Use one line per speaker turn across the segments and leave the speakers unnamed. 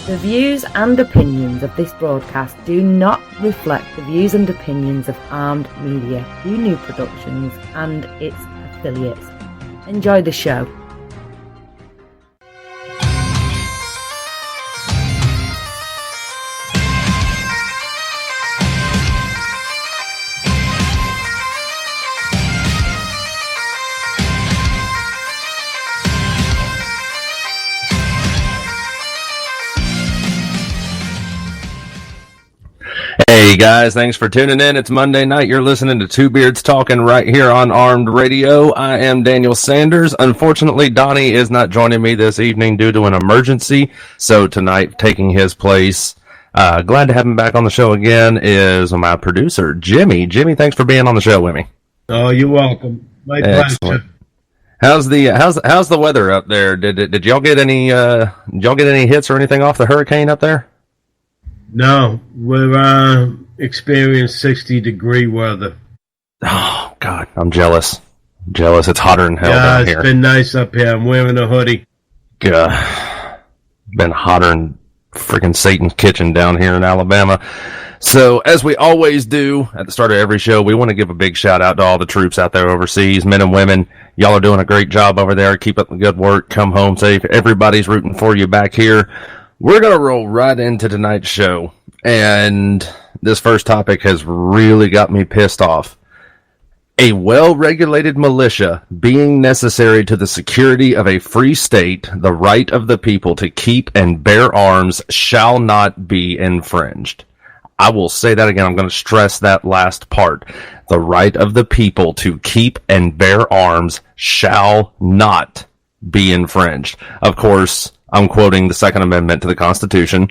The views and opinions of this broadcast do not reflect the views and opinions of Armed Media, New Productions, and its affiliates. Enjoy the show.
Hey guys, thanks for tuning in. It's Monday night. You're listening to Two Beards Talking right here on Armed Radio. I am Daniel Sanders. Unfortunately, Donnie is not joining me this evening due to an emergency. So tonight, taking his place, glad to have him back on the show again, is my producer, Jimmy. Jimmy, thanks for being on the show with me.
Oh, you're welcome. My pleasure.
How's the weather up there? Did y'all get any hits or anything off the hurricane up there?
No, we're experiencing 60-degree weather.
Oh, God, I'm jealous. It's hotter than hell down here.
Yeah, it's been nice up here. I'm wearing a hoodie.
Been hotter than freaking Satan's kitchen down here in Alabama. So, as we always do at the start of every show, we want to give a big shout out to all the troops out there overseas, men and women. Y'all are doing a great job over there. Keep up the good work. Come home safe. Everybody's rooting for you back here. We're going to roll right into tonight's show, and this first topic has really got me pissed off. A well-regulated militia being necessary to the security of a free state, the right of the people to keep and bear arms shall not be infringed. I will say that again. I'm going to stress that last part. The right of the people to keep and bear arms shall not be infringed. Of course, I'm quoting the Second Amendment to the Constitution.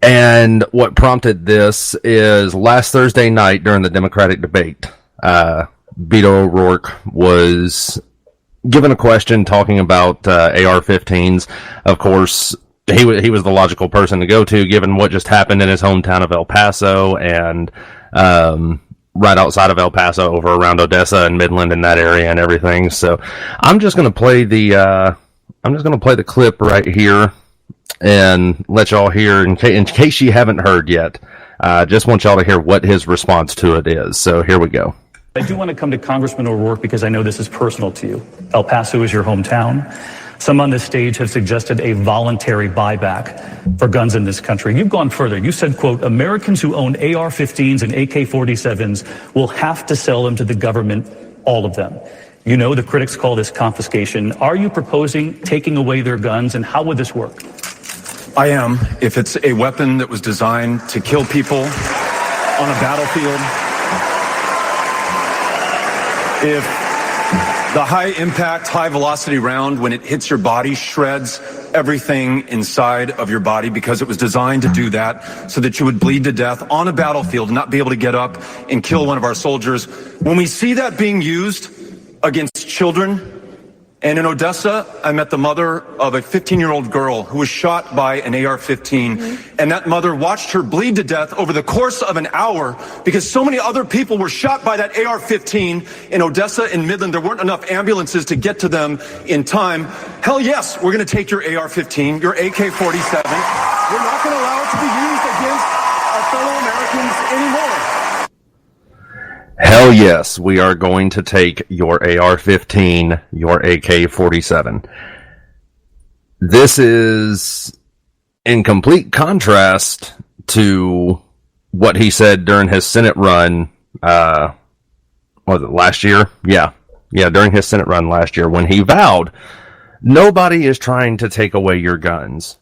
And what prompted this is last Thursday night during the Democratic debate, Beto O'Rourke was given a question talking about AR-15s. Of course, he was the logical person to go to, given what just happened in his hometown of El Paso and right outside of El Paso, over around Odessa and Midland and that area and everything. So I'm just going to play the clip right here and let y'all hear, in case you haven't heard yet. Just want y'all to hear what his response to it is. So here we go.
I do want to come to Congressman O'Rourke because I know this is personal to you. El Paso is your hometown. Some on this stage have suggested a voluntary buyback for guns in this country. You've gone further. You said, quote, Americans who own AR-15s and AK-47s will have to sell them to the government, all of them. You know the critics call this confiscation. Are you proposing taking away their guns, and how would this work?
I am, if it's a weapon that was designed to kill people on a battlefield. If the high-impact, high-velocity round, when it hits your body, shreds everything inside of your body because it was designed to do that so that you would bleed to death on a battlefield and not be able to get up and kill one of our soldiers. When we see that being used against children, and in Odessa, I met the mother of a 15-year-old girl who was shot by an AR-15, and that mother watched her bleed to death over the course of an hour because so many other people were shot by that AR-15 in Odessa and Midland. There weren't enough ambulances to get to them in time. Hell yes, we're going to take your AR-15, your AK-47. We're not going to allow it to be used against our fellow Americans anymore.
Hell yes, we are going to take your AR-15, your AK-47. This is in complete contrast to what he said during his Senate run, was it last year? Yeah, during his Senate run last year, when he vowed, nobody is trying to take away your guns.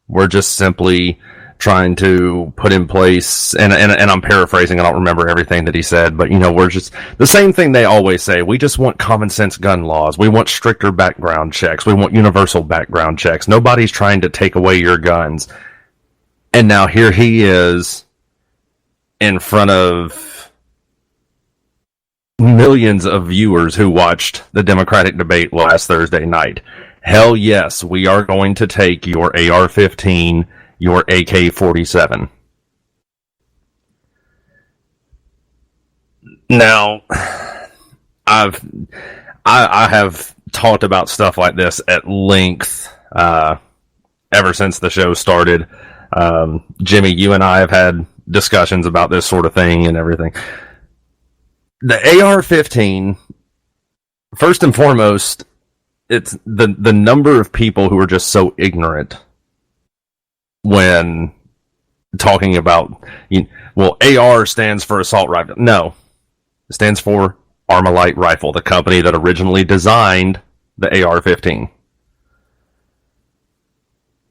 We're just simply trying to put in place, and I'm paraphrasing, I don't remember everything that he said, but we're just the same thing they always say. We just want common sense gun laws. We want stricter background checks. We want universal background checks. Nobody's trying to take away your guns. And now here he is in front of millions of viewers who watched the Democratic debate last Thursday night. Hell yes, we are going to take your AR-15, your AK-47. Now, I have talked about stuff like this at length ever since the show started. Jimmy, you and I have had discussions about this sort of thing and everything. The AR-15, first and foremost, it's the number of people who are just so ignorant when talking about, well, AR stands for assault rifle. No, it stands for Armalite Rifle, the company that originally designed the AR-15.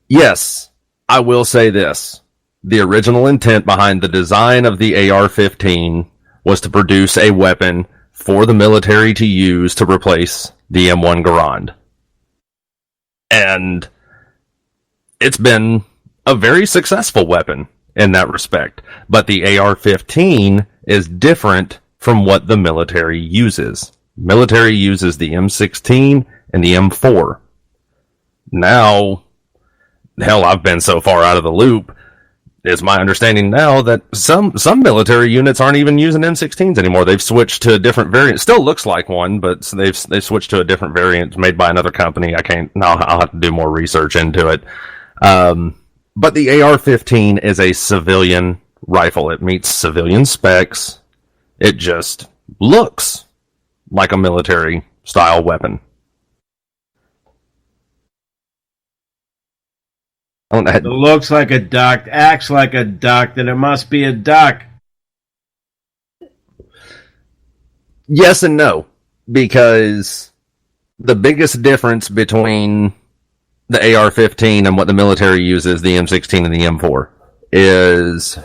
Yes, I will say this. The original intent behind the design of the AR-15 was to produce a weapon for the military to use to replace the M1 Garand. And it's been a very successful weapon in that respect. But the AR-15 is different from what the military uses. Military uses the M16 and the M4. Now, hell, I've been so far out of the loop. It's my understanding now that some military units aren't even using M16s anymore. They've switched to a different variant. Still looks like one, but they've switched to a different variant made by another company. I'll have to do more research into it. But the AR-15 is a civilian rifle. It meets civilian specs. It just looks like a military style weapon.
It looks like a duck, acts like a duck, then it must be a duck.
Yes and no, because the biggest difference between the AR-15 and what the military uses, the M16 and the M4, is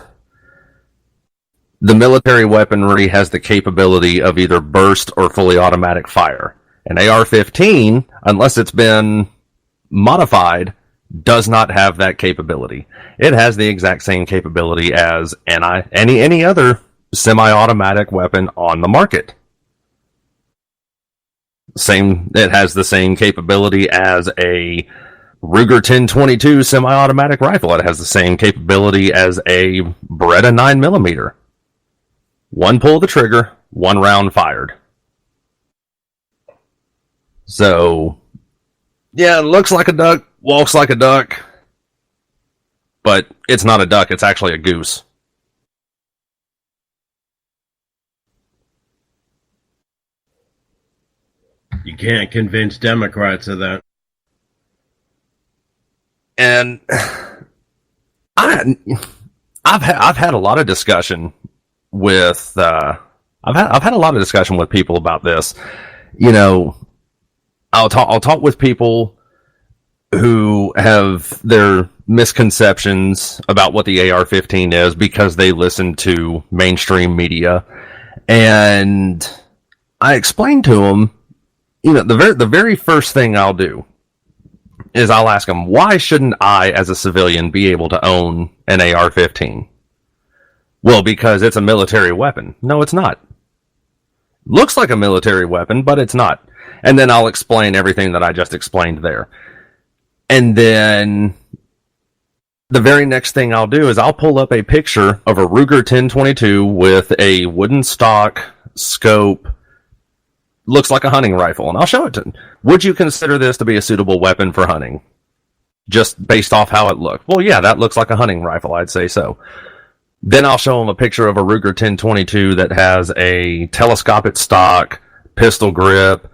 the military weaponry has the capability of either burst or fully automatic fire. An AR-15, unless it's been modified, does not have that capability. It has the exact same capability as any other semi-automatic weapon on the market. It has the same capability as a Ruger 10/22 semi-automatic rifle. It has the same capability as a Beretta 9mm. One pull of the trigger, one round fired. So, yeah, it looks like a duck, walks like a duck, but it's not a duck, it's actually a goose.
You can't convince Democrats of that.
And I've had a lot of discussion with I've had a lot of discussion with people about this. I'll talk with people who have their misconceptions about what the AR-15 is because they listen to mainstream media, and I explain to them, the very first thing I'll do is I'll ask them, why shouldn't I, as a civilian, be able to own an AR-15? Well, because it's a military weapon. No, it's not. Looks like a military weapon, but it's not. And then I'll explain everything that I just explained there. And then the very next thing I'll do is I'll pull up a picture of a Ruger 10/22 with a wooden stock, scope, looks like a hunting rifle, and I'll show it to them. Would you consider this to be a suitable weapon for hunting? Just based off how it looked. Well, yeah, that looks like a hunting rifle, I'd say so. Then I'll show them a picture of a Ruger 10/22 that has a telescopic stock, pistol grip,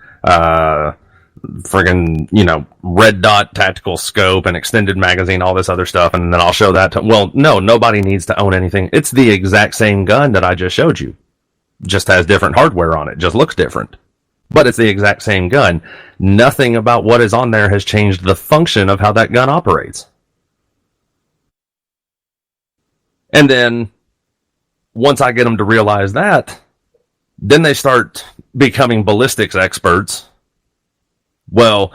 red dot tactical scope, an extended magazine, all this other stuff, and then I'll show that to, well, no, nobody needs to own anything. It's the exact same gun that I just showed you. Just has different hardware on it, just looks different. But it's the exact same gun. Nothing about what is on there has changed the function of how that gun operates. And then, once I get them to realize that, then they start becoming ballistics experts. Well,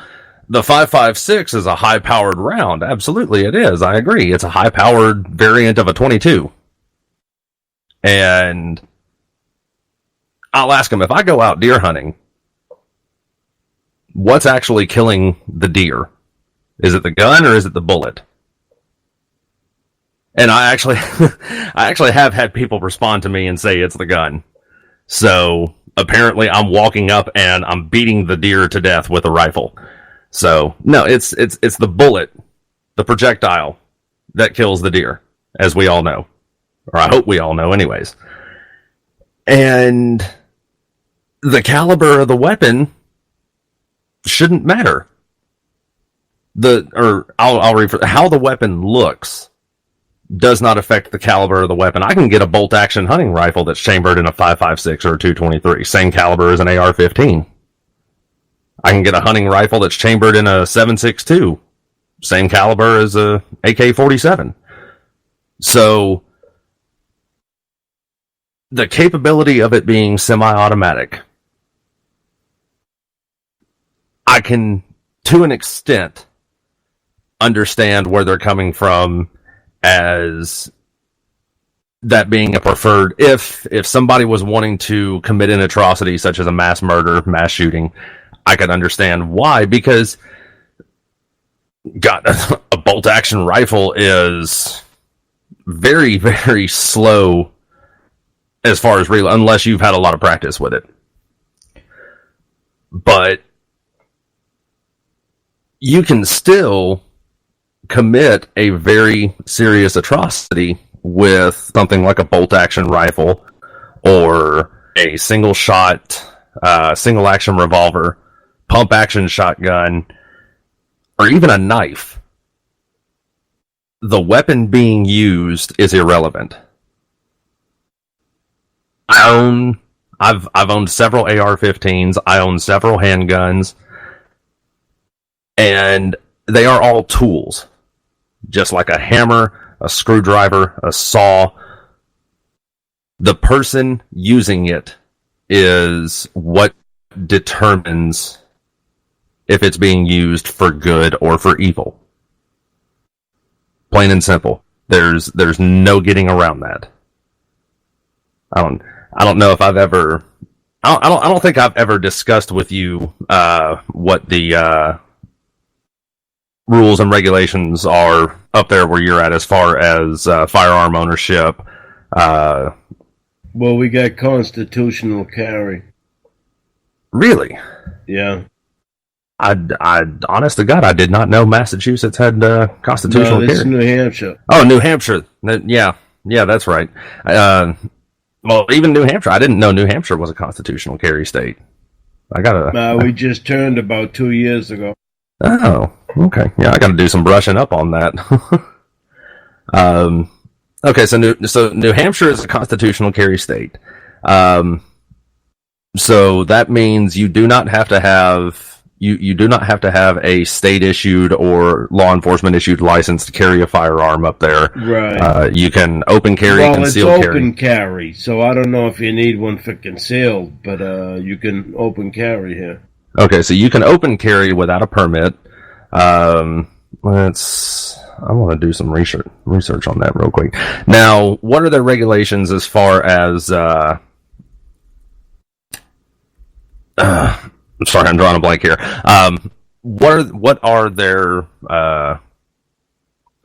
the 5.56 is a high-powered round. Absolutely, it is. I agree. It's a high-powered variant of a 22. And I'll ask them, if I go out deer hunting, what's actually killing the deer? Is it the gun or is it the bullet? And I actually have had people respond to me and say it's the gun. So apparently I'm walking up and I'm beating the deer to death with a rifle. So no, it's the bullet the projectile that kills the deer, as we all know. Or I hope we all know anyways. And the caliber of the weapon shouldn't matter. I'll refer, how the weapon looks does not affect the caliber of the weapon. I can get a bolt action hunting rifle that's chambered in a 5.56 or a 223, same caliber as an AR-15. I can get a hunting rifle that's chambered in a 7.62, same caliber as a AK-47. So the capability of it being semi-automatic, I can, to an extent, understand where they're coming from as that being a preferred. If somebody was wanting to commit an atrocity such as a mass murder, mass shooting, I could understand why, because a bolt action rifle is very, very slow as far as real, unless you've had a lot of practice with it. But you can still commit a very serious atrocity with something like a bolt action rifle or a single shot, single action revolver, pump action shotgun, or even a knife. The weapon being used is irrelevant. I've owned several AR-15s. I own several handguns, and they are all tools, just like a hammer, a screwdriver, a saw. The person using it is what determines if it's being used for good or for evil. Plain and simple. There's no getting around that. I don't know if I've ever. I don't think I've ever discussed with you what the rules and regulations are up there where you're at as far as firearm ownership.
Well, we got constitutional carry.
Really?
Yeah.
I honest to God, I did not know Massachusetts had constitutional carry.
No, it's New Hampshire.
Oh, New Hampshire. Yeah, that's right. Well, even New Hampshire. I didn't know New Hampshire was a constitutional carry state.
We just turned about 2 years ago.
Oh, okay. Yeah, I got to do some brushing up on that. Okay, so New Hampshire is a constitutional carry state. So that means you do not have to have you do not have to have a state issued or law enforcement issued license to carry a firearm up there.
Right.
You can open carry, conceal
it's
carry.
Open carry, so I don't know if you need one for concealed, but you can open carry here.
Okay, so you can open carry without a permit. I want to do some research on that real quick. Now, what are their regulations as far as I'm sorry, I'm drawing a blank here. What are their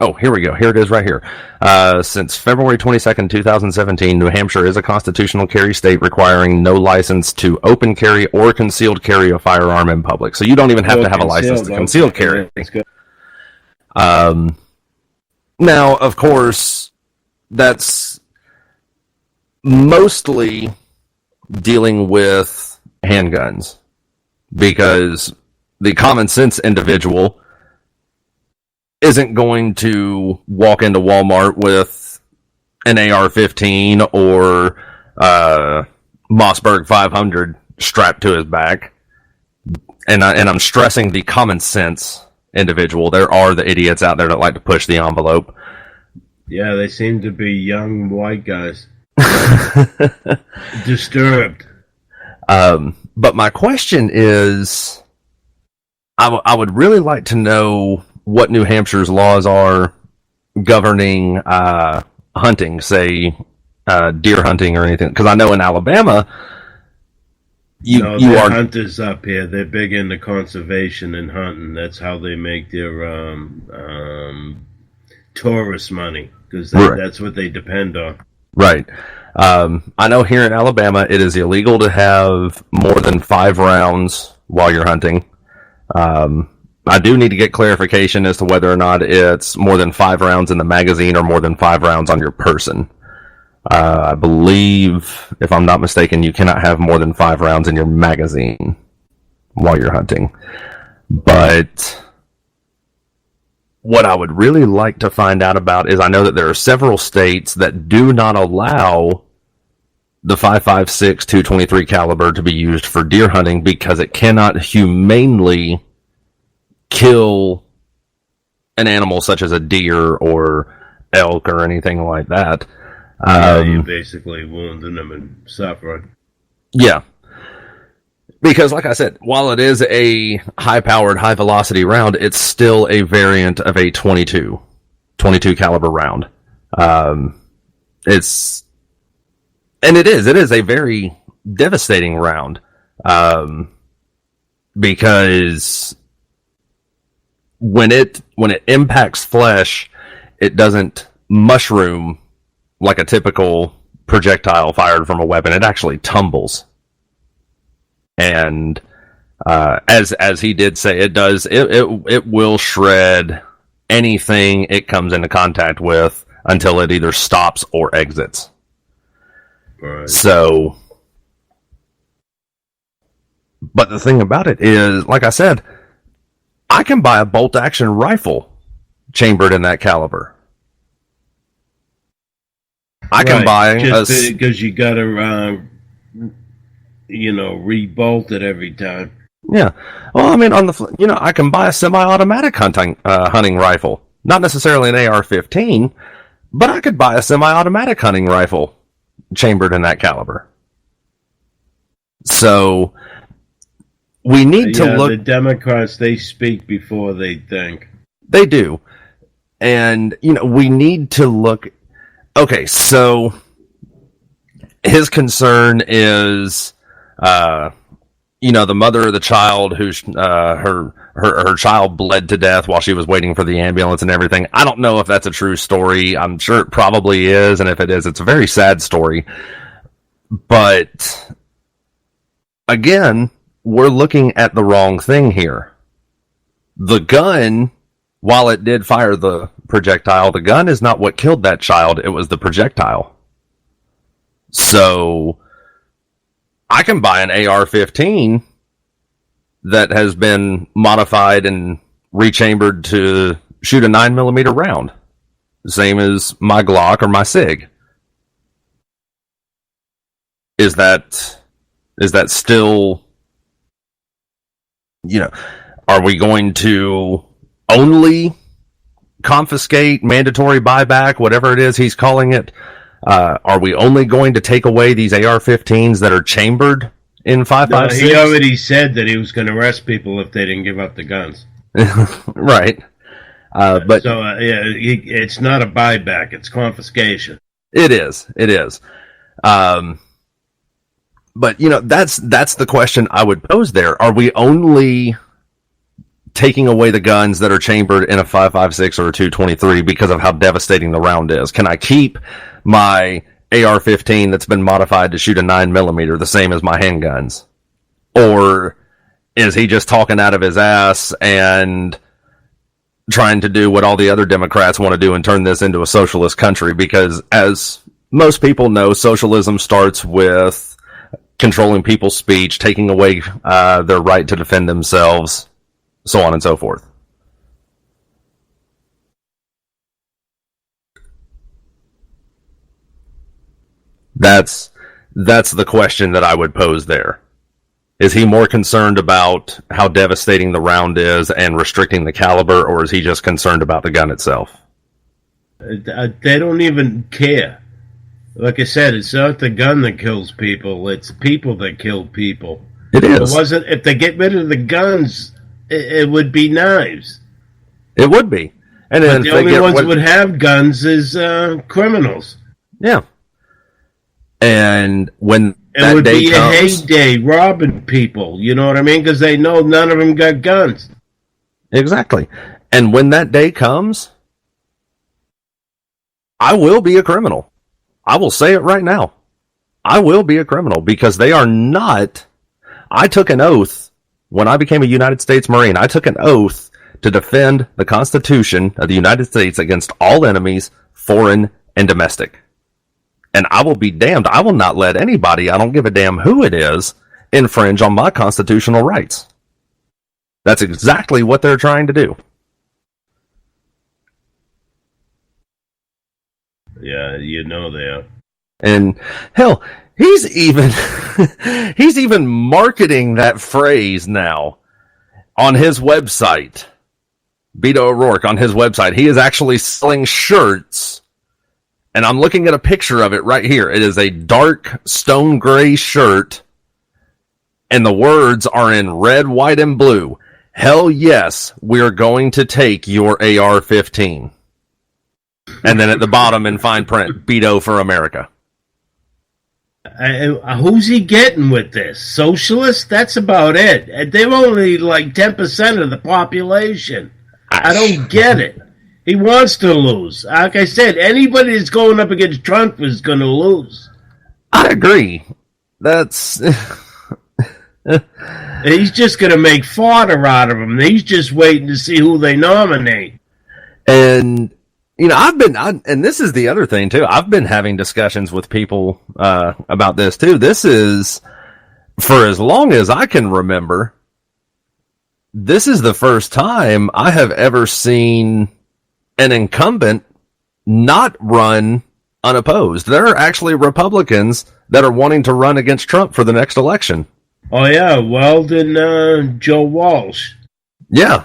oh, here we go. Here it is right here. Since February 22nd, 2017, New Hampshire is a constitutional carry state requiring no license to open carry or concealed carry a firearm in public. So you don't even have to have a license to concealed carry. Now, of course, that's mostly dealing with handguns, because the common sense individual isn't going to walk into Walmart with an AR-15 or Mossberg 500 strapped to his back. And I'm stressing the common sense individual. There are the idiots out there that like to push the envelope.
Yeah, they seem to be young white guys. Disturbed.
But my question is, I would really like to know what New Hampshire's laws are governing hunting, say deer hunting or anything. Because I know in Alabama, you are
hunters up here. They're big into conservation and hunting. That's how they make their tourist money, because that's what they depend on.
Right. I know here in Alabama, it is illegal to have more than 5 rounds while you're hunting. I do need to get clarification as to whether or not it's more than 5 rounds in the magazine or more than 5 rounds on your person. I believe, if I'm not mistaken, you cannot have more than 5 rounds in your magazine while you're hunting. But what I would really like to find out about is, I know that there are several states that do not allow the 5.56 .223 caliber to be used for deer hunting because it cannot humanely kill an animal such as a deer or elk or anything like that.
You're basically wounding them and suffering.
Yeah. Because, like I said, while it is a high-powered, high-velocity round, it's still a variant of a 22 caliber round. It is a very devastating round. Because when it impacts flesh, it doesn't mushroom like a typical projectile fired from a weapon. It actually tumbles. And as he did say, it will shred anything it comes into contact with until it either stops or exits.
Right.
So, but the thing about it is, like I said, I can buy a bolt-action rifle chambered in that caliber. I can buy
just because you got to, rebolt it every time.
Yeah. Well, I mean, I can buy a semi-automatic hunting rifle. Not necessarily an AR-15, but I could buy a semi-automatic hunting rifle chambered in that caliber. So we need to look.
The Democrats, they speak before they think.
They do. And, we need to look. Okay, so his concern is, the mother of the child who's, her child bled to death while she was waiting for the ambulance and everything. I don't know if that's a true story. I'm sure it probably is. And if it is, it's a very sad story. But again, we're looking at the wrong thing here. The gun, while it did fire the projectile, the gun is not what killed that child. It was the projectile. So I can buy an AR-15 that has been modified and rechambered to shoot a 9mm round. The same as my Glock or my SIG. Is that still, are we going to only confiscate, mandatory buyback, whatever it is he's calling it? Are we only going to take away these AR-15s that are chambered in 5.56?
No, he already said that he was going to arrest people if they didn't give up the guns.
Right. But
so it's not a buyback; it's confiscation.
It is. But that's the question I would pose there. Are we only taking away the guns that are chambered in a 5.56 or a 223 because of how devastating the round is? Can I keep my AR-15 that's been modified to shoot a 9mm the same as my handguns? Or is he just talking out of his ass and trying to do what all the other Democrats want to do and turn this into a socialist country? Because as most people know, socialism starts with controlling people's speech, taking away their right to defend themselves, so on and so forth. That's the question that I would pose there. Is he more concerned about how devastating the round is and restricting the caliber, or is he just concerned about the gun itself?
They don't even care. Like I said, it's not the gun that kills people; it's people that kill people.
It is.
If they get rid of the guns, it would be knives.
It would be. And then
the only ones that would have guns is criminals.
Yeah. And when
it would be a heyday robbing people, you know what I mean? Because they know none of them got guns.
Exactly. And when that day comes, I will be a criminal. I will say it right now. I will be a criminal because they are not. I took an oath when I became a United States Marine. I took an oath to defend the Constitution of the United States against all enemies, foreign and domestic. And I will be damned. I will not let anybody, I don't give a damn who it is, infringe on my constitutional rights. That's exactly what they're trying to do.
Yeah, you know they are.
And hell, he's even he's even marketing that phrase now on his website. Beto O'Rourke on his website. He is actually selling shirts. And I'm looking at a picture of it right here. It is a dark stone gray shirt. And the words are in red, white, and blue. Hell yes, we're going to take your AR-15. And then at the bottom in fine print, Beto for America.
Who's he getting with this? Socialists? That's about it. They're only like 10% of the population. I don't get it. He wants to lose. Like I said, anybody that's going up against Trump is going to lose.
I agree. That's...
He's just going to make fodder out of him. He's just waiting to see who they nominate.
And, you know, and this is the other thing, too. I've been having discussions with people about this, too. This is, for as long as I can remember, this is the first time I have ever seen an incumbent not run unopposed. There are actually Republicans that are wanting to run against Trump for the next election.
Oh, yeah, Weldon, Joe Walsh.
Yeah.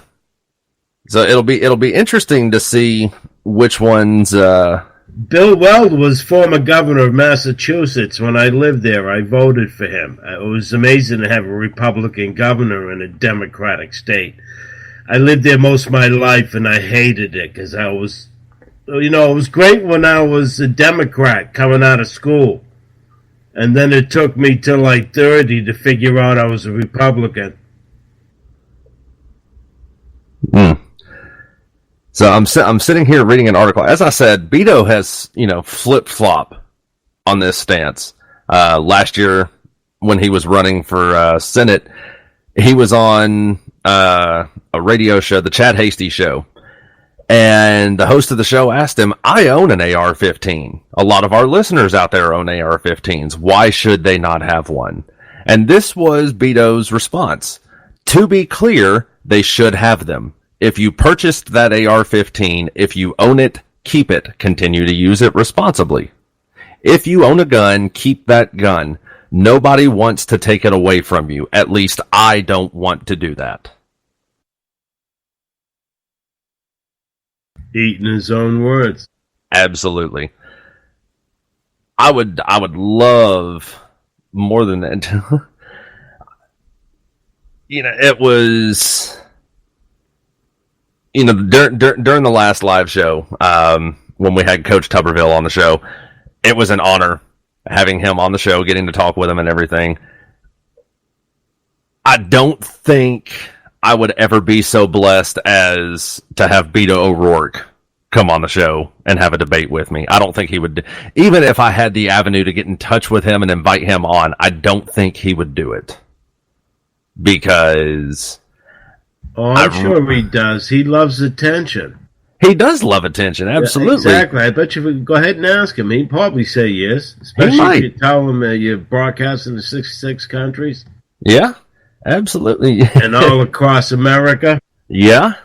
So it'll be interesting to see which ones...
Bill Weld was former governor of Massachusetts. When I lived there, I voted for him. It was amazing to have a Republican governor in a Democratic state. I lived there most of my life, and I hated it because I was... You know, it was great when I was a Democrat coming out of school. And then it took me till like 30 to figure out I was a Republican.
So I'm sitting here reading an article. As I said, Beto has, you know, flip-flop on this stance. Last year, when he was running for Senate, he was on a radio show, the Chad Hasty Show. And the host of the show asked him, I own an AR-15. A lot of our listeners out there own AR-15s. Why should they not have one? And this was Beto's response. To be clear, they should have them. If you purchased that AR-15, if you own it, keep it. Continue to use it responsibly. If you own a gun, keep that gun. Nobody wants to take it away from you. At least I don't want to do that.
Eating his own words.
Absolutely. I would love more than that. You know, it was, you know, during the last live show, when we had Coach Tuberville on the show, it was an honor having him on the show, getting to talk with him and everything. I don't think I would ever be so blessed as to have Beto O'Rourke come on the show and have a debate with me. I don't think he would, even if I had the avenue to get in touch with him and invite him on, I don't think he would do it. Because...
Oh, I'm sure he does. He loves attention.
He does love attention, absolutely.
Yeah, exactly. I bet you if we go ahead and ask him, he'd probably say yes. Especially if you tell him you're broadcasting to 66 countries.
Yeah. Absolutely.
And all across America.
Yeah.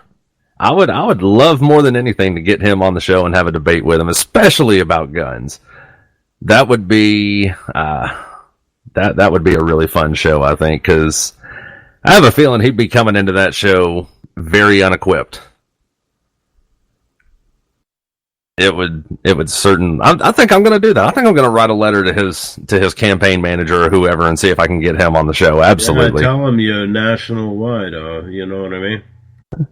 I would love more than anything to get him on the show and have a debate with him, especially about guns. That would be that would be a really fun show, I think, because I have a feeling he'd be coming into that show very unequipped. It would certain. I think I'm going to do that. I think I'm going to write a letter to his campaign manager or whoever and see if I can get him on the show. Absolutely.
Yeah, tell him you're national wide, or you know what I mean.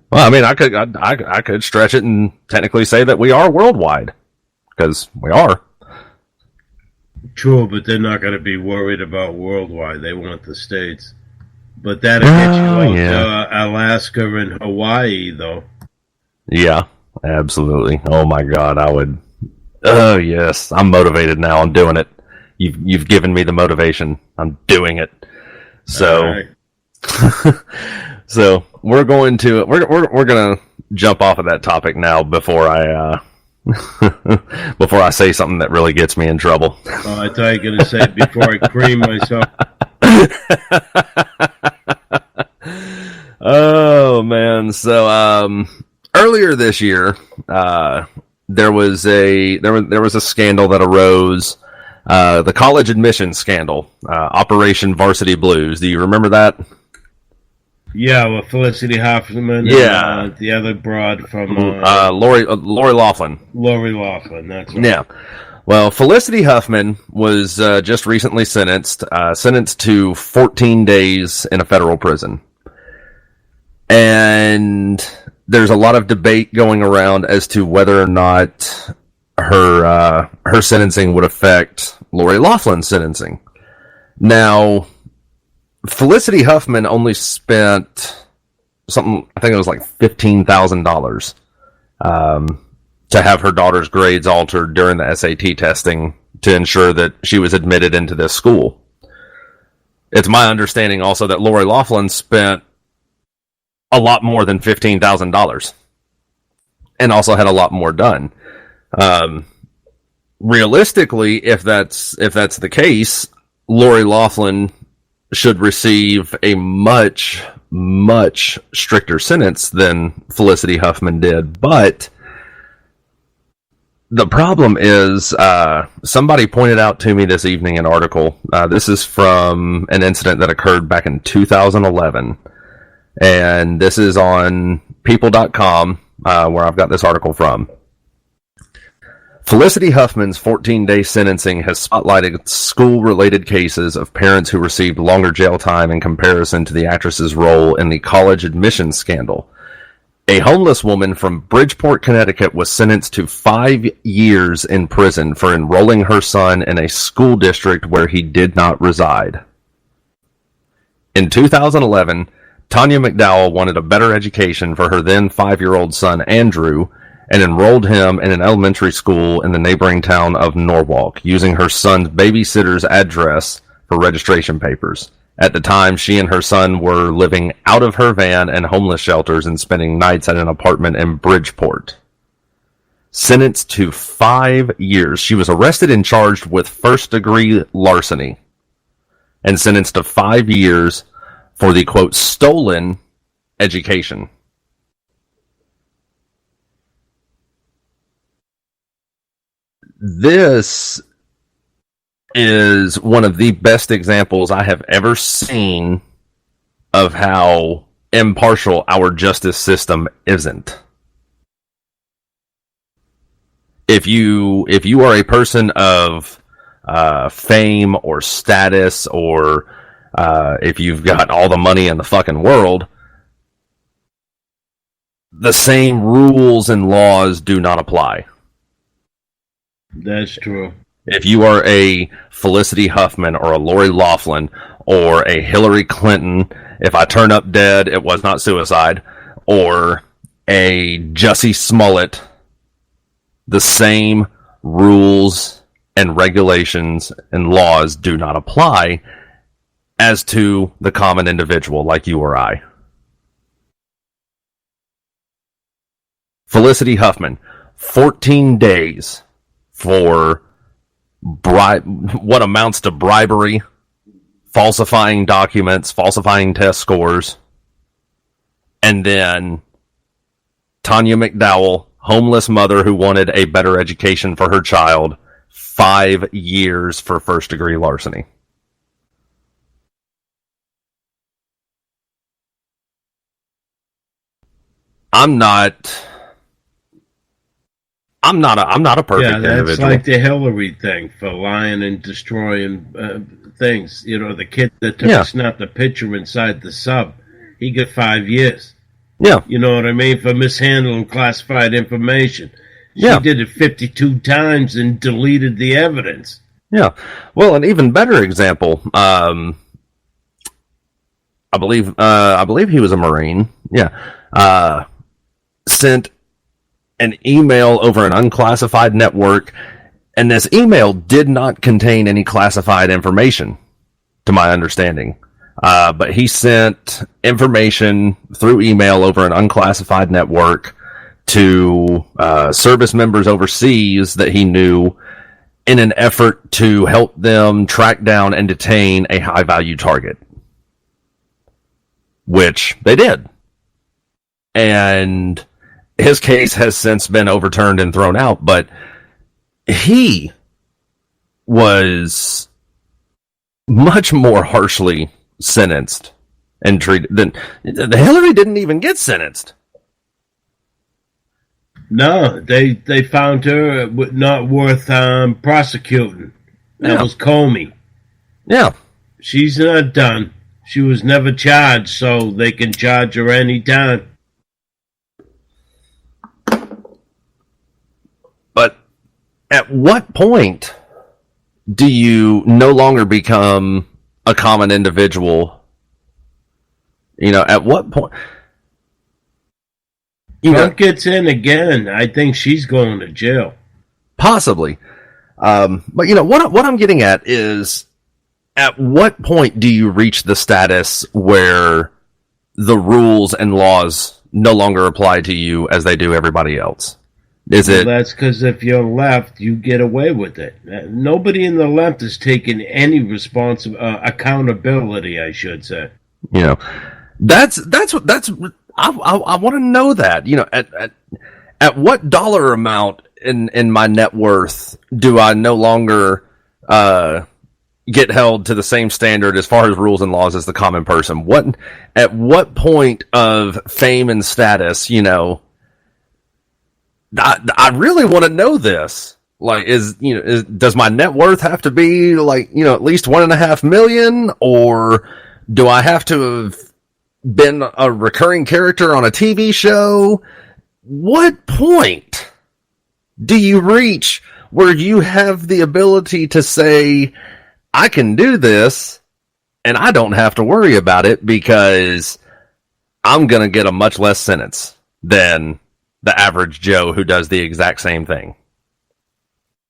Well, I mean, I could stretch it and technically say that we are worldwide because we are.
True, but they're not going to be worried about worldwide. They want the states. But that'll get you out to Alaska and Hawaii, though.
Yeah. Absolutely. Oh my God, I would. Oh yes, I'm motivated now. I'm doing it. You've given me the motivation. I'm doing it. So, So we're going to jump off of that topic now before I before I say something that really gets me in trouble.
Oh, I thought you were going to say before I cream myself.
Oh man! So earlier this year, there was a scandal that arose, the college admissions scandal, Operation Varsity Blues. Do you remember that?
Yeah, with Felicity Huffman.
Yeah,
and, the other broad from
Lori Loughlin.
Lori Loughlin. That's right.
Yeah. Well, Felicity Huffman was just recently sentenced to 14 days in a federal prison. And there's a lot of debate going around as to whether or not her sentencing would affect Lori Loughlin's sentencing. Now, Felicity Huffman only spent something, I think it was like $15,000 to have her daughter's grades altered during the SAT testing to ensure that she was admitted into this school. It's my understanding also that Lori Loughlin spent a lot more than $15,000 and also had a lot more done. Realistically, if that's the case, Lori Loughlin should receive a much, much stricter sentence than Felicity Huffman did. But the problem is, somebody pointed out to me this evening an article. This is from an incident that occurred back in 2011. And this is on people.com, where I've got this article from. Felicity Huffman's 14-day sentencing has spotlighted school-related cases of parents who received longer jail time in comparison to the actress's role in the college admissions scandal. A homeless woman from Bridgeport, Connecticut was sentenced to 5 years in prison for enrolling her son in a school district where he did not reside. In 2011, Tanya McDowell wanted a better education for her then 5-year-old son, Andrew, and enrolled him in an elementary school in the neighboring town of Norwalk, using her son's babysitter's address for registration papers. At the time, she and her son were living out of her van in homeless shelters and spending nights at an apartment in Bridgeport. Sentenced to 5 years. She was arrested and charged with first-degree larceny and sentenced to 5 years for the, quote, stolen education. This is one of the best examples I have ever seen of how impartial our justice system isn't. If you are a person of fame or status, or if you've got all the money in the fucking world, the same rules and laws do not apply.
That's true.
If you are a Felicity Huffman or a Lori Loughlin or a Hillary Clinton, if I turn up dead, it was not suicide, or a Jussie Smollett, the same rules and regulations and laws do not apply as to the common individual like you or I. Felicity Huffman, 14 days for what amounts to bribery, falsifying documents, falsifying test scores, and then Tanya McDowell, homeless mother who wanted a better education for her child, 5 years for first-degree larceny. I'm not a perfect individual.
That's like the Hillary thing for lying and destroying things. You know, the kid that snapped a picture inside the sub, he got 5 years.
Yeah.
You know what I mean? For mishandling classified information. She did it 52 times and deleted the evidence.
Yeah. Well, an even better example, I believe he was a Marine. Yeah. Sent an email over an unclassified network, and this email did not contain any classified information, to my understanding. But he sent information through email over an unclassified network to service members overseas that he knew in an effort to help them track down and detain a high-value target, which they did. And his case has since been overturned and thrown out, but he was much more harshly sentenced and treated than Hillary didn't even get sentenced.
No, they found her not worth prosecuting. That was Comey.
Yeah.
She's not done. She was never charged, so they can charge her any time.
But at what point do you no longer become a common individual? You know, at what point?
Trump gets in again. I think she's going to jail.
Possibly. But, you know, what I'm getting at is, at what point do you reach the status where the rules and laws no longer apply to you as they do everybody else?
That's because if you're left, you get away with it. Nobody in the left is taking any accountability, I should say.
You know, that's I want to know that. You know, at what dollar amount in my net worth do I no longer get held to the same standard as far as rules and laws as the common person? At what point of fame and status, you know, I really want to know this. Like, does my net worth have to be like, you know, at least $1.5 million, or do I have to have been a recurring character on a TV show? What point do you reach where you have the ability to say, I can do this and I don't have to worry about it because I'm going to get a much less sentence than the average Joe who does the exact same thing?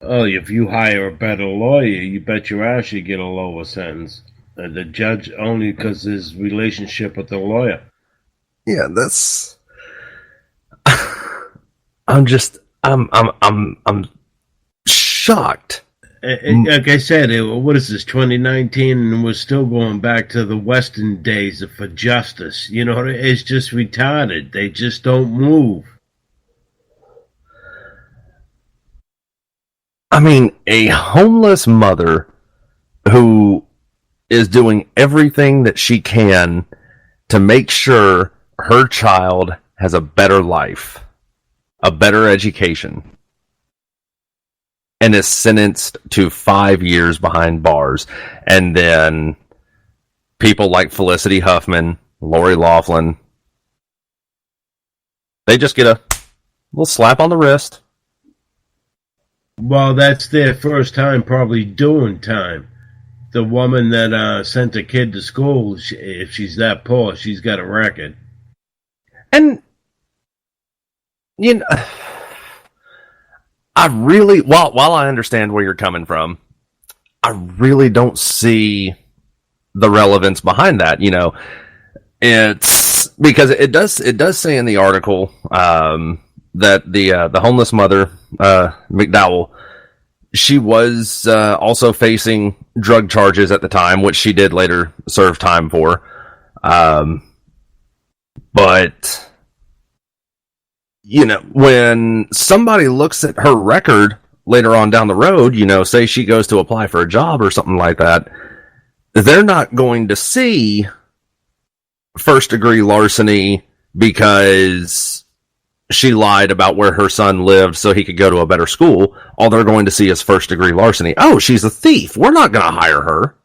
Oh, if you hire a better lawyer, you bet your ass you get a lower sentence. The judge only because his relationship with the lawyer.
Yeah, that's. I'm shocked.
Like I said, what is this, 2019, and we're still going back to the Western days for justice. You know, it's just retarded. They just don't move.
I mean, a homeless mother who is doing everything that she can to make sure her child has a better life, a better education, and is sentenced to 5 years behind bars. And then people like Felicity Huffman, Lori Loughlin, they just get a little slap on the wrist.
Well, that's their first time probably doing time. The woman that sent a kid to school, if she's that poor, she's got a record.
And, you know, I really, while I understand where you're coming from, I really don't see the relevance behind that. You know, it's because it does say in the article that the homeless mother, McDowell, she was also facing drug charges at the time, which she did later serve time for. But, you know, when somebody looks at her record later on down the road, you know, say she goes to apply for a job or something like that, they're not going to see first-degree larceny because she lied about where her son lived so he could go to a better school. All they're going to see is first-degree larceny. Oh, she's a thief. We're not going to hire her.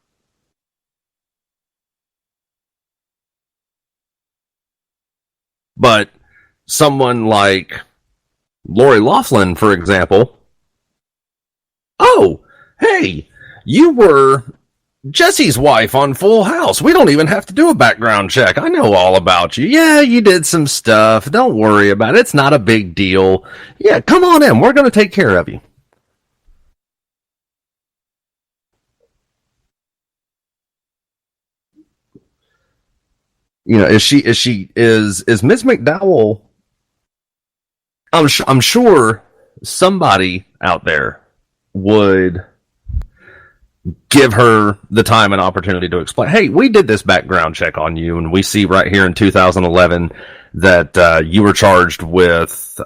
But someone like Lori Loughlin, for example, oh, hey, you were Jesse's wife on Full House. We don't even have to do a background check. I know all about you. Yeah, you did some stuff. Don't worry about it. It's not a big deal. Yeah, come on in. We're going to take care of you. is Ms. McDowell? I'm sure somebody out there would give her the time and opportunity to explain. Hey, we did this background check on you, and we see right here in 2011 that you were charged with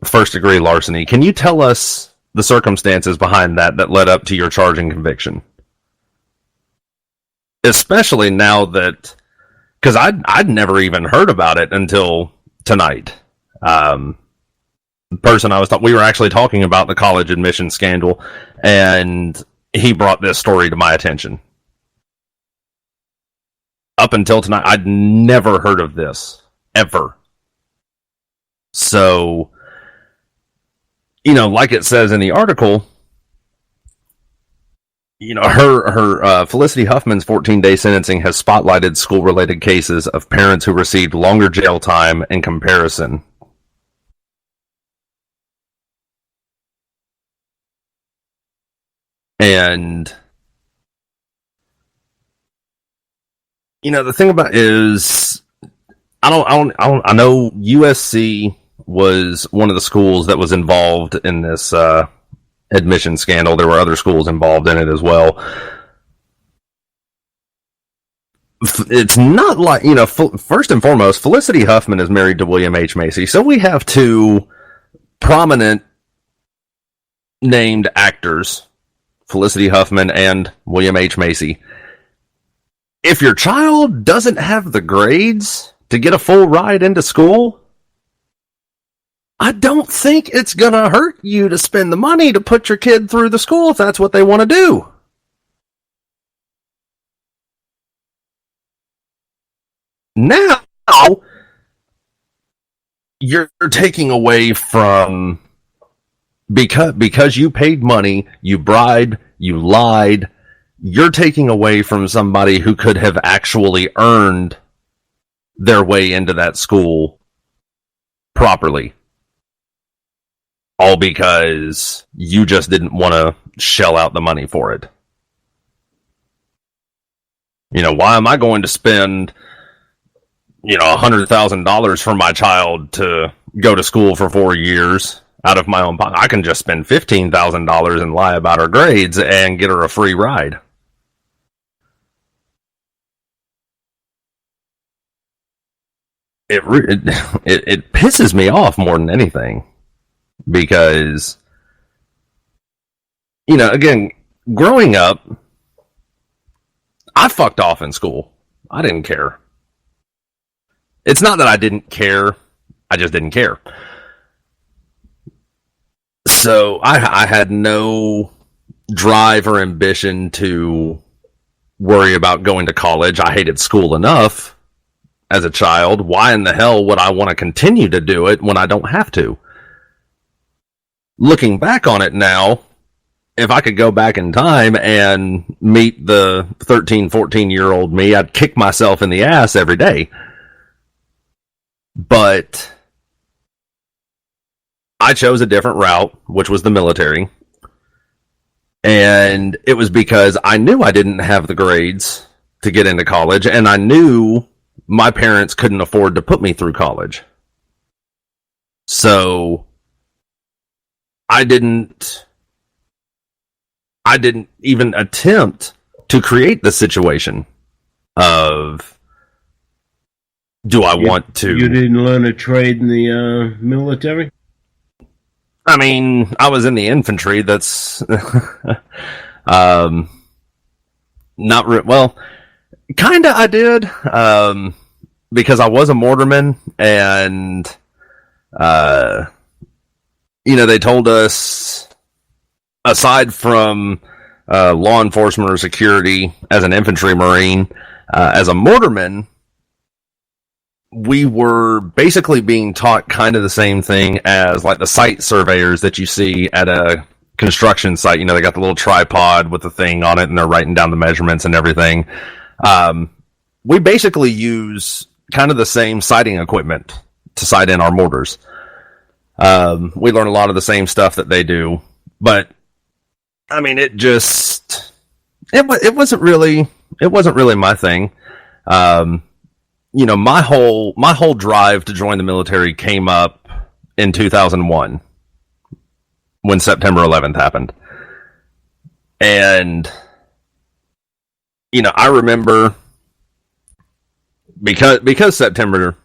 first-degree larceny. Can you tell us the circumstances behind that led up to your charge and conviction? Especially now that, because I'd never even heard about it until tonight. The person I was we were actually talking about the college admission scandal, and he brought this story to my attention. Up until tonight, I'd never heard of this, ever. So, like it says in the article, her Felicity Huffman's 14-day sentencing has spotlighted school-related cases of parents who received longer jail time in comparison. And the thing about is, I know USC was one of the schools that was involved in this admission scandal. There were other schools involved in it as well. It's not like, first and foremost, Felicity Huffman is married to William H. Macy. So we have two prominent named actors, Felicity Huffman and William H. Macy. If your child doesn't have the grades to get a full ride into school, I don't think it's going to hurt you to spend the money to put your kid through the school if that's what they want to do. Now, you're taking away from, because you paid money, you bribed, you lied, you're taking away from somebody who could have actually earned their way into that school properly. All because you just didn't want to shell out the money for it. Why am I going to spend, $100,000 for my child to go to school for 4 years out of my own pocket? I can just spend $15,000 and lie about her grades and get her a free ride. It pisses me off more than anything. Because, again, growing up, I fucked off in school. I didn't care. It's not that I didn't care, I just didn't care. So I had no drive or ambition to worry about going to college. I hated school enough as a child. Why in the hell would I want to continue to do it when I don't have to? Looking back on it now, if I could go back in time and meet the 13, 14-year-old me, I'd kick myself in the ass every day. But I chose a different route, which was the military. And it was because I knew I didn't have the grades to get into college, and I knew my parents couldn't afford to put me through college. So I didn't even attempt to create the situation of, do I want to...
You didn't learn a trade in the military?
I mean, I was in the infantry. That's well, kind of I did, because I was a mortarman, and they told us, aside from law enforcement or security as an infantry marine, as a mortarman, we were basically being taught kind of the same thing as like the site surveyors that you see at a construction site. They got the little tripod with the thing on it, and they're writing down the measurements and everything. We basically use kind of the same sighting equipment to sight in our mortars. We learn a lot of the same stuff that they do, but I mean, it wasn't really my thing. my whole drive to join the military came up in 2001 when September 11th happened. And, I remember because September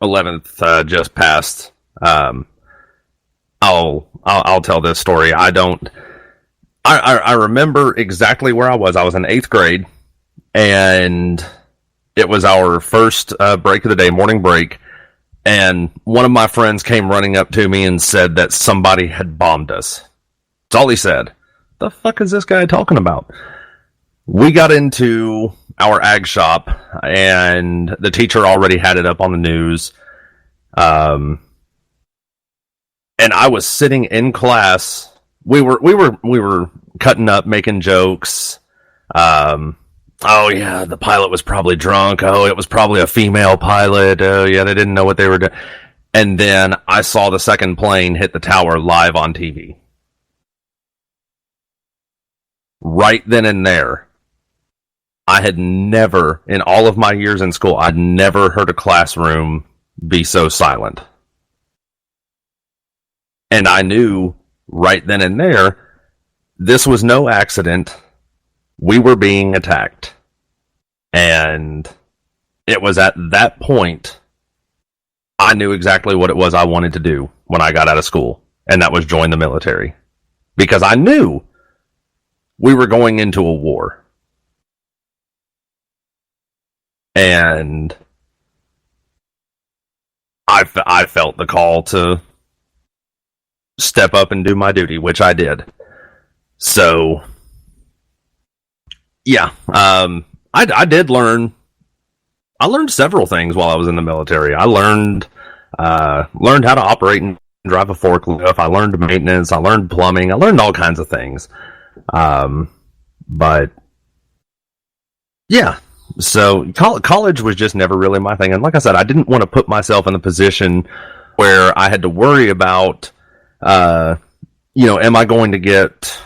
11th just passed. I'll tell this story. I remember exactly where I was. I was in 8th grade, and it was our first break of the day, morning break, and one of my friends came running up to me and said that somebody had bombed us. That's all he said. The fuck is this guy talking about? We got into our ag shop, and the teacher already had it up on the news. And I was sitting in class. We were cutting up, making jokes. Oh yeah, the pilot was probably drunk. Oh, it was probably a female pilot. Oh yeah, they didn't know what they were doing. And then I saw the second plane hit the tower live on TV. Right then and there. I had never, in all of my years in school, I'd never heard a classroom be so silent. And I knew right then and there, this was no accident. We were being attacked. And it was at that point, I knew exactly what it was I wanted to do when I got out of school. And that was join the military. Because I knew we were going into a war. And I felt the call to step up and do my duty, which I did. So, yeah, I did learn. I learned several things while I was in the military. I learned how to operate and drive a forklift. I learned maintenance. I learned plumbing. I learned all kinds of things. But yeah. So college was just never really my thing. And like I said, I didn't want to put myself in a position where I had to worry about, am I going to get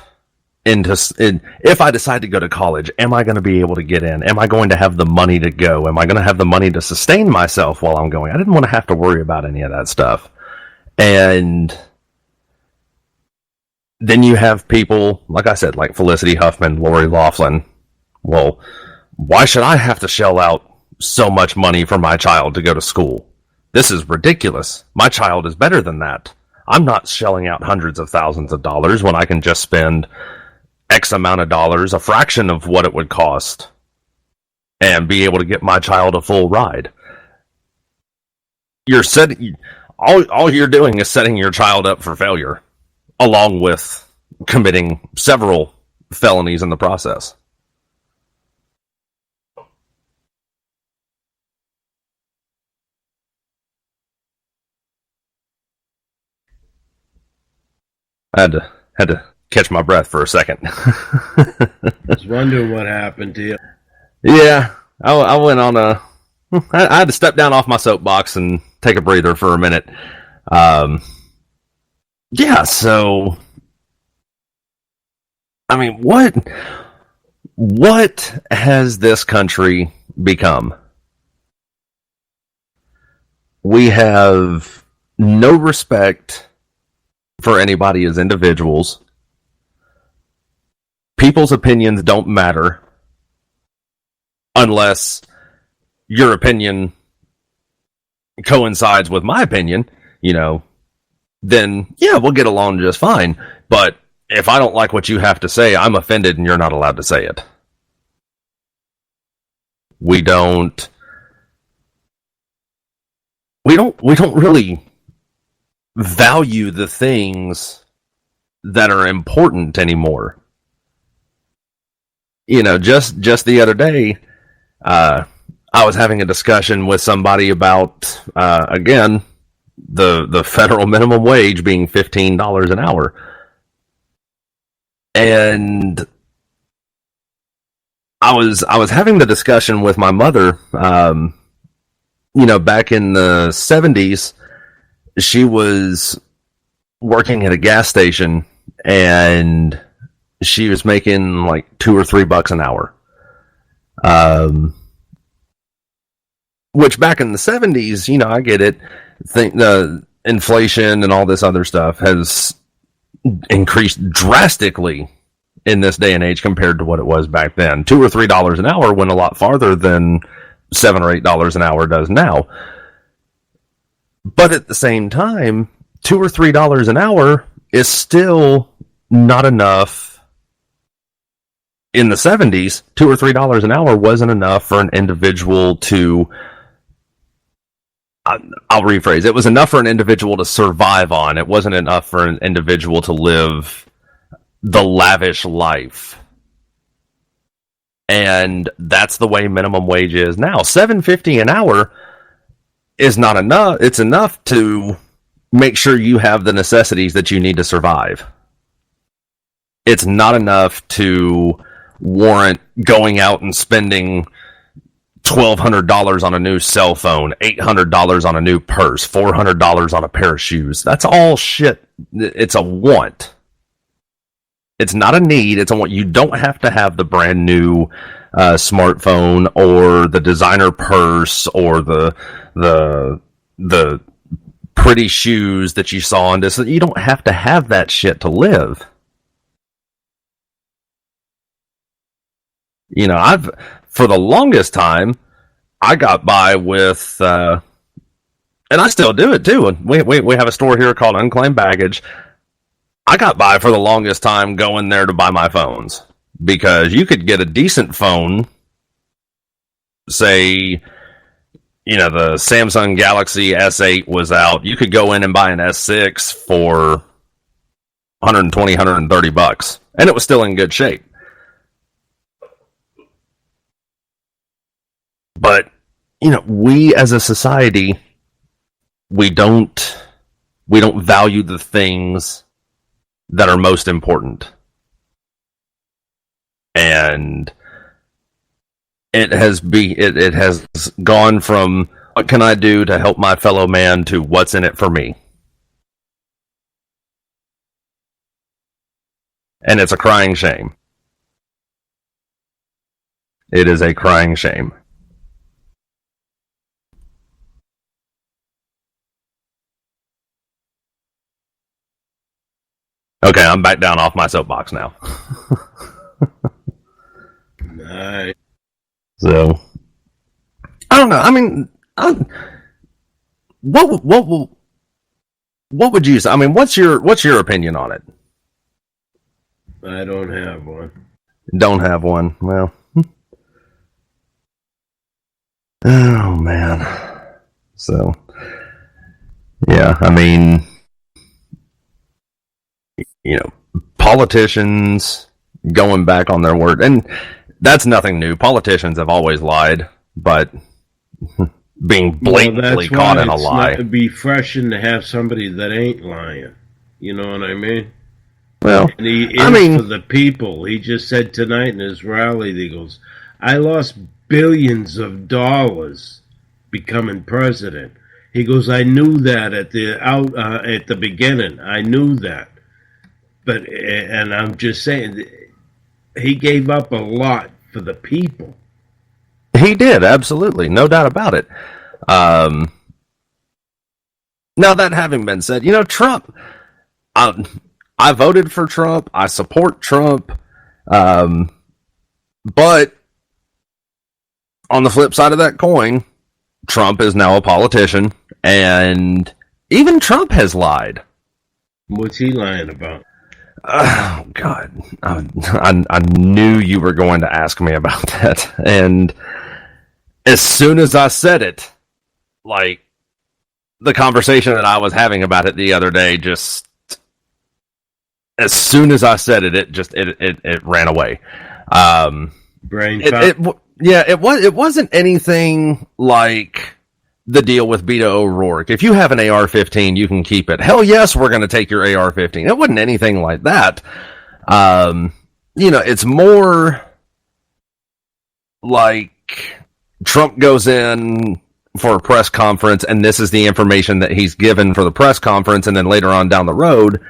if I decide to go to college, am I going to be able to get in? Am I going to have the money to go? Am I going to have the money to sustain myself while I'm going? I didn't want to have to worry about any of that stuff. And then you have people, like I said, like Felicity Huffman, Lori Loughlin. Well, why should I have to shell out so much money for my child to go to school? This is ridiculous. My child is better than that. I'm not shelling out hundreds of thousands of dollars when I can just spend X amount of dollars, a fraction of what it would cost, and be able to get my child a full ride. All you're doing is setting your child up for failure, along with committing several felonies in the process. I had to catch my breath for a second.
I was wondering what happened to you.
Yeah, I went on I had to step down off my soapbox and take a breather for a minute. Yeah, so I mean, what has this country become? We have no respect for anybody as individuals. People's opinions don't matter unless your opinion coincides with my opinion, then yeah, we'll get along just fine. But if I don't like what you have to say, I'm offended and you're not allowed to say it. We don't really value the things that are important anymore. Just the other day, I was having a discussion with somebody about, again, the federal minimum wage being $15 an hour. And I was having the discussion with my mother, back in the 70s, she was working at a gas station and she was making like $2 or $3 an hour. which back in the 70s, I get it. The inflation and all this other stuff has increased drastically in this day and age compared to what it was back then. $2 or $3 an hour went a lot farther than $7 or $8 an hour does now. But at the same time, $2 or $3 an hour is still not enough. In the 70s, $2 or $3 an hour wasn't enough for an individual to, I'll rephrase, it was enough for an individual to survive on. It wasn't enough for an individual to live the lavish life. And that's the way minimum wage is now. $7.50 an hour is not enough. It's enough to make sure you have the necessities that you need to survive. It's not enough to warrant going out and spending $1,200 on a new cell phone, $800 on a new purse, $400 on a pair of shoes. That's all shit. It's a want. It's not a need. It's a want. You don't have to have the brand new smartphone or the designer purse or the pretty shoes that you saw on this. You don't have to have that shit to live. For the longest time, I got by with, and I still do it too. We have a store here called Unclaimed Baggage. I got by for the longest time going there to buy my phones because you could get a decent phone, say, the Samsung Galaxy S8 was out. You could go in and buy an S6 for $120, $130, and it was still in good shape. But, we as a society, we don't value the things that are most important. And it has gone from what can I do to help my fellow man to what's in it for me. And it's a crying shame. It is a crying shame. Okay, I'm back down off my soapbox now.
Nice.
So, I don't know. I mean, what would you say? I mean, what's your opinion on it?
I don't have one.
Don't have one. Well, oh man. So, yeah. I mean, politicians going back on their word, and that's nothing new. Politicians have always lied, but being blatantly caught in a lie.
It'd be refreshing to have somebody that ain't lying. You know what I mean?
Well,
and he is for the people. He just said tonight in his rally, he goes, "I lost billions of dollars becoming president." He goes, "I knew that at the beginning. I knew that." And I'm just saying, he gave up a lot for the people.
He did, absolutely. No doubt about it. Now, that having been said, Trump, I voted for Trump. I support Trump. But on the flip side of that coin, Trump is now a politician, and even Trump has lied.
What's he lying about?
Oh, God. I knew you were going to ask me about that. And as soon as I said it, like, the conversation that I was having about it the other day, just, as soon as I said it, it ran away.
Brain
it wasn't anything like the deal with Beto O'Rourke. If you have an AR-15, you can keep it. Hell yes, we're going to take your AR-15. It wasn't anything like that. It's more like Trump goes in for a press conference, and this is the information that he's given for the press conference, and then later on down the road,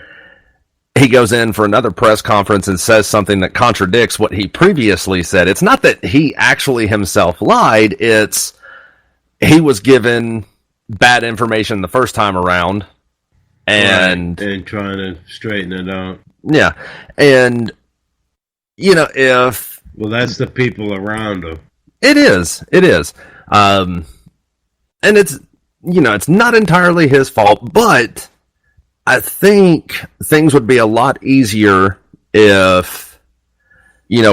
he goes in for another press conference and says something that contradicts what he previously said. It's not that he actually himself lied, it's he was given bad information the first time around, and
trying to straighten it out.
Yeah, and
that's the people around him.
It is, and it's it's not entirely his fault, but I think things would be a lot easier if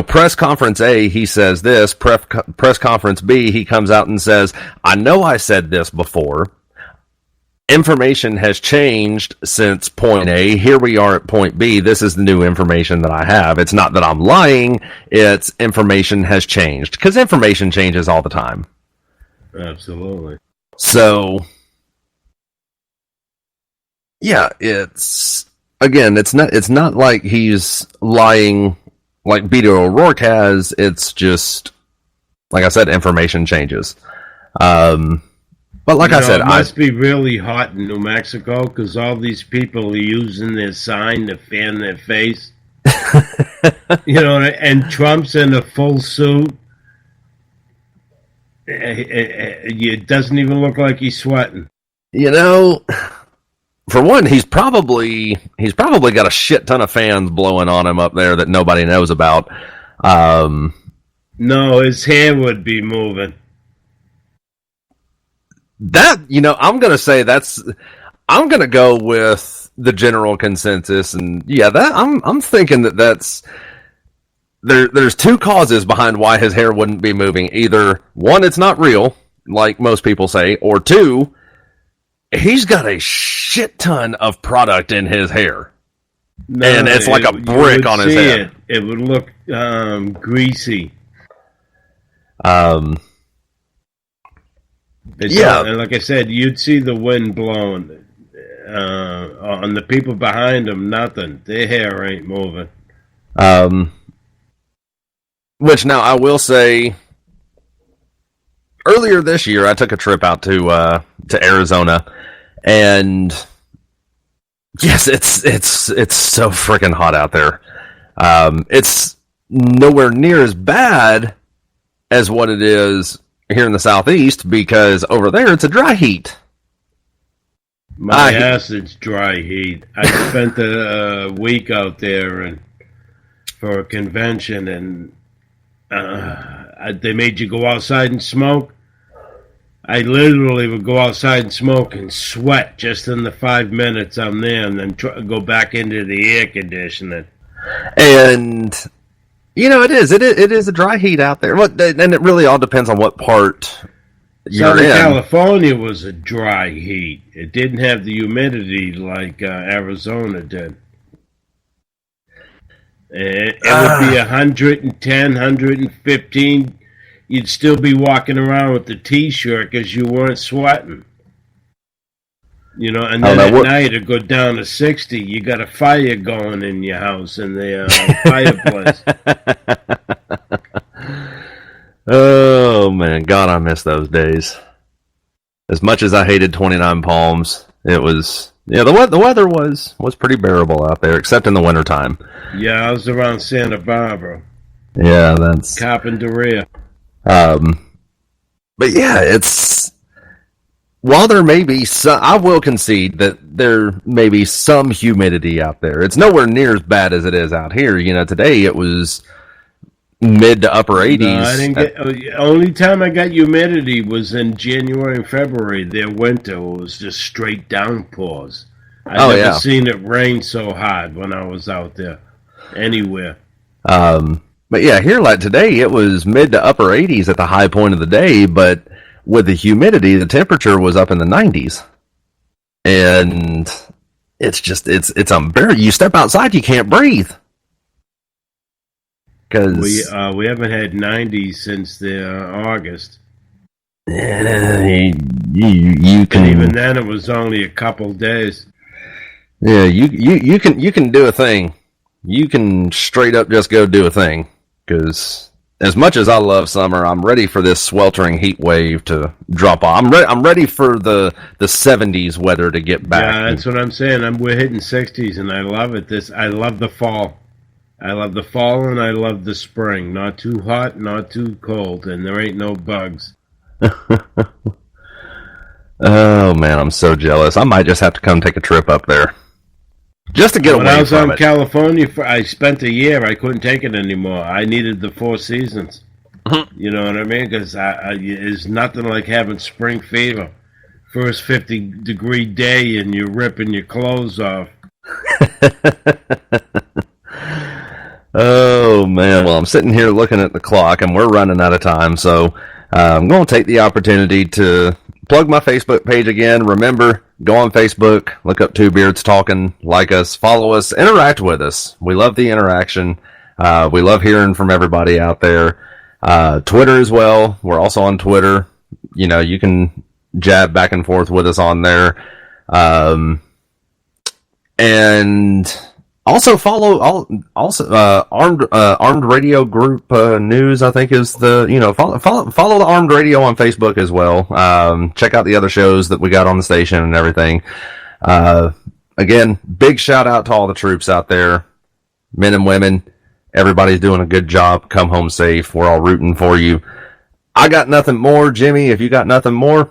press conference A, he says this, press conference B, he comes out and says, I know I said this before. Information has changed since point A. Here we are at point B. This is the new information that I have. It's not that I'm lying. It's information has changed. Because information changes all the time.
Absolutely.
So, yeah, it's not like he's lying like Beto O'Rourke has. It's just, like I said, information changes. But like I said,
it must be really hot in New Mexico because all these people are using their sign to fan their face. And Trump's in a full suit. It doesn't even look like he's sweating.
For one, he's probably got a shit ton of fans blowing on him up there that nobody knows about.
No, his hair would be moving.
That, I'm going to say I'm going to go with the general consensus. And yeah, I'm thinking that's, there's two causes behind why his hair wouldn't be moving. Either one, it's not real, like most people say, or two, he's got a shit ton of product in his hair. No, and it's like a brick on his head.
It would look greasy. And like I said, you'd see the wind blowing. On the people behind him, nothing. Their hair ain't moving.
Which now I will say, earlier this year I took a trip out to Arizona, and yes, it's so freaking hot out there. It's nowhere near as bad as what it is here in the Southeast, because over there it's a dry heat.
My ass, it's dry heat. I spent a week out there for a convention, and they made you go outside and smoke. I literally would go outside and smoke and sweat just in the 5 minutes I'm there, and then go back into the air conditioning.
And it is a dry heat out there. And it really all depends on what part you're in.
California was a dry heat. It didn't have the humidity like Arizona did. It would be 110, 115. You'd still be walking around with the T-shirt because you weren't sweating. And then at night it'd go down to 60. You got a fire going in your house in the fireplace.
Oh man, God, I miss those days. As much as I hated 29 Palms, it was the weather was pretty bearable out there, except in the wintertime.
Yeah, I was around Santa Barbara.
Yeah, that's
Carpinteria.
But yeah, it's, while there may be some, I will concede that there may be some humidity out there. It's nowhere near as bad as it is out here. Today it was mid to upper 80s.
No, I didn't get. Only time I got humidity was in January and February. Their winter was just straight downpours. I've never seen it rain so hard when I was out there, anywhere.
But yeah, here like today, it was mid to upper 80s at the high point of the day, but with the humidity, the temperature was up in the 90s. And it's just, it's unbearable. You step outside, you can't breathe. Cause
we haven't had 90s since August.
Yeah, you can.
And even then, it was only a couple days.
Yeah, you can do a thing. You can straight up just go do a thing. Because as much as I love summer, I'm ready for this sweltering heat wave to drop off. I'm ready for the 70s weather to get back.
Yeah, that's what I'm saying. We're hitting 60s, and I love it. I love the fall. I love the fall, and I love the spring. Not too hot, not too cold, and there ain't no bugs.
Oh man, I'm so jealous. I might just have to come take a trip up there just to get
When
away
I was
from
on
it.
California, I spent a year. I couldn't take it anymore. I needed the 4 seasons. You know what I mean? Because it's nothing like having spring fever. First 50-degree day and you're ripping your clothes off.
Oh man, well I'm sitting here looking at the clock and we're running out of time, so I'm going to take the opportunity to plug my Facebook page again. Remember, go on Facebook, look up Two Beards Talking, like us, follow us, interact with us. We love the interaction. We love hearing from everybody out there. Twitter as well. We're also on Twitter. You know, you can jab back and forth with us on there. And also follow Armed Radio Group News, I think is the, you know, follow the Armed Radio on Facebook as well. Check out the other shows that we got on the station and everything. Again, big shout out to all the troops out there, men and women. Everybody's doing a good job. Come home safe. We're all rooting for you. I got nothing more. Jimmy, if you got nothing more.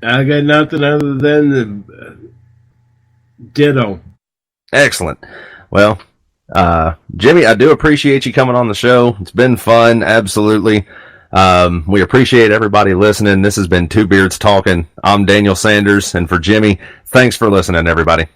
I got nothing other than the ditto.
Excellent. Well, Jimmy, I do appreciate you coming on the show. It's been fun. Absolutely. We appreciate everybody listening. This has been Two Beards Talking. I'm Daniel Sanders. And for Jimmy, thanks for listening, everybody.